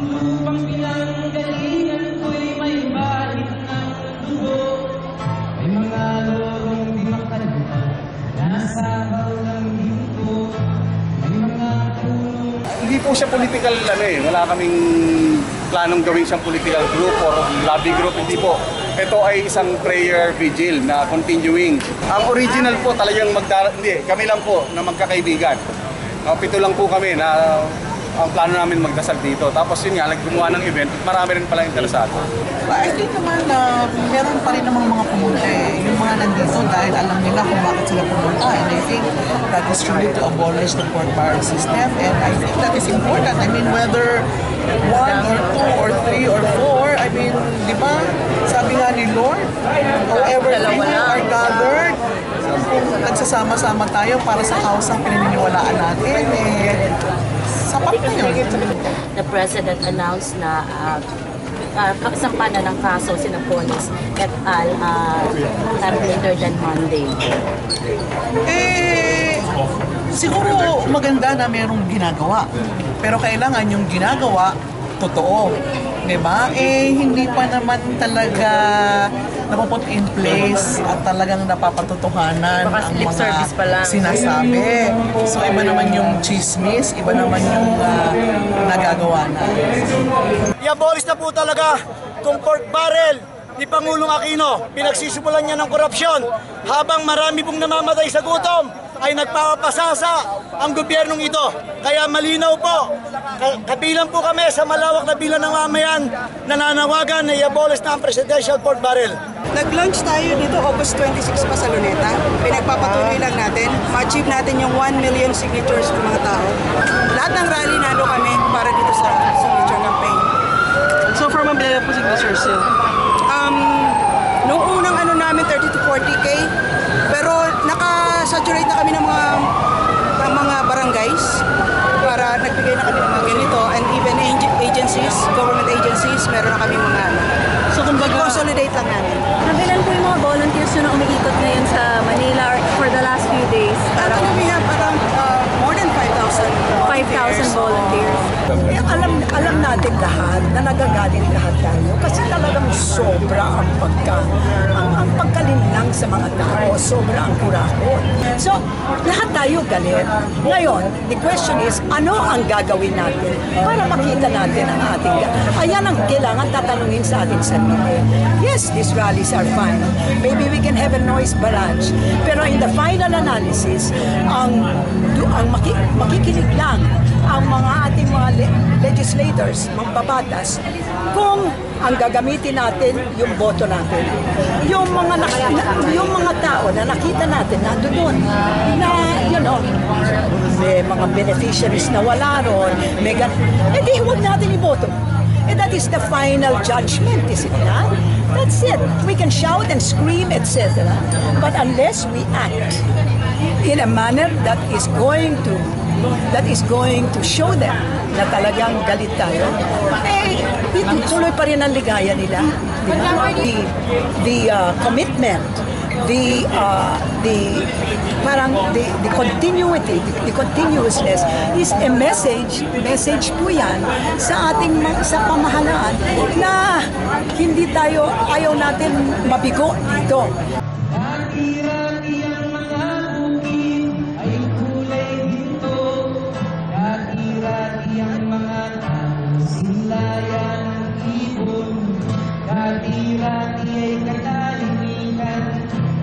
lupang pinanggalingan ko'y may bahid ng dugo. May mga lorong di makalma, nasa ng ginto. May mga puno. Hindi po siya political wala kaming planong gawin siyang political group or lobby group, hindi po. Ito ay isang prayer vigil na continuing. Ang original po talagang hindi, kami lang po na magkakaibigan. 7 lang po kami na ang plano namin magdasal dito. Tapos yun nga, gumawa ng event, marami rin pala interesado. I think naman na meron pa rin namang mga pumunta yung mga nandito dahil alam nila kung bakit sila pumunta. And I think that is truly to abolish the pork barrel system. And I think that is important. I mean, whether 1 or 2 or 3 or 4, I mean, di ba? Sabi nga ni Lord, however people are gathered, kung nagsasama-sama tayo para sa kausang pinaniniwalaan natin, sapat na yun. The President announced na kasampa na ng kaso si Napoles et al. Not later than Monday. Siguro maganda na mayroong ginagawa. Pero kailangan yung ginagawa, totoo. Diba? Hindi pa naman talaga napaput in place at talagang napapatotohanan ang mga sinasabi. So iba naman yung chismis, iba naman yung nagagawa na. I-abolish na po talaga itong pork barrel ni Pangulong Aquino. Pinagsisimulan niya ng korupsyon habang marami pong namamatay sa gutom ay nagpapasasa ang gobyernong ito. Kaya malinaw po, kabilang po kami sa malawak na bilang ng mamayan nananawagan na i-abolish na ang presidential pork barrel. Nag-launch tayo dito August 26 pa sa Luneta. Pinagpapatuloy lang natin. Ma-achieve natin yung 1 million signatures ng mga tao. Lahat ng rally nalo kami para dito sa signature campaign. So far, mabila po signatures yun? Noong unang namin 30 to 40K, pero naka-saturate na kami ng mga barangays para nagbigay na kami ng mga ganito, and even agencies, government agencies, meron na kami mga So kumbaga, consolidate lang namin. Ilan po yung mga volunteers na umiikot ngayon sa Manila for the last few days? We have around more than 5,000 volunteers. Alam natin lahat na nagagalit lahat tayo kasi talagang sobra ang pagkalinlang sa mga tao, sobra ang kurakot. So, lahat tayo galit. Ngayon, the question is, ano ang gagawin natin para makita natin ang ating ayan ang kailangan tatanungin sa ating sarili. Yes, these rallies are fine. Maybe we can have a noise barrage. Pero in the final analysis, ang makikinig lang ang mga ating mga legislators, mambabatas, kung ang gagamitin natin yung boto natin. Yung mga tao na nakita natin nandoon na, may mga beneficiaries na wala ron, hindi huwag natin iboto. That is the final judgment, is it not? That's it. We can shout and scream, etc. But unless we act in a manner that is going to show them na talagang galit tayo, tuloy pa rin ang ligaya nila. The commitment, the continuity, the continuousness is a message po yan sa ating sa pamahalaan na hindi tayo, ayaw natin mabigo dito. Dati-dati ang mga bukid ay kulay ginto. Dati-dati ang mga tao silayan ng ibon. Dati-dati ay katahimikan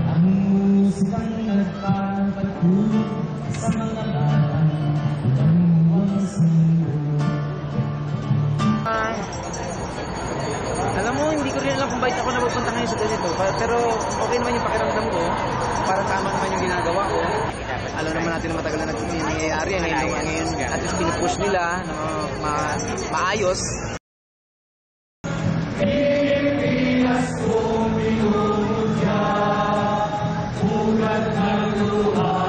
ang musikang nagpapatulog sa mga batang ang sindo. Alam mo, hindi ko rin alam kung bakit ako napupunta ngayon sa ganito. Pero okay naman yung pakiramdam ko. Para tama naman yung ginagawa ko. Alam naman natin na matagal na nangyayari. Ngayon, at least pinupush nila na maayos. Pilipinas kong pinunod niya, ugat ng luha.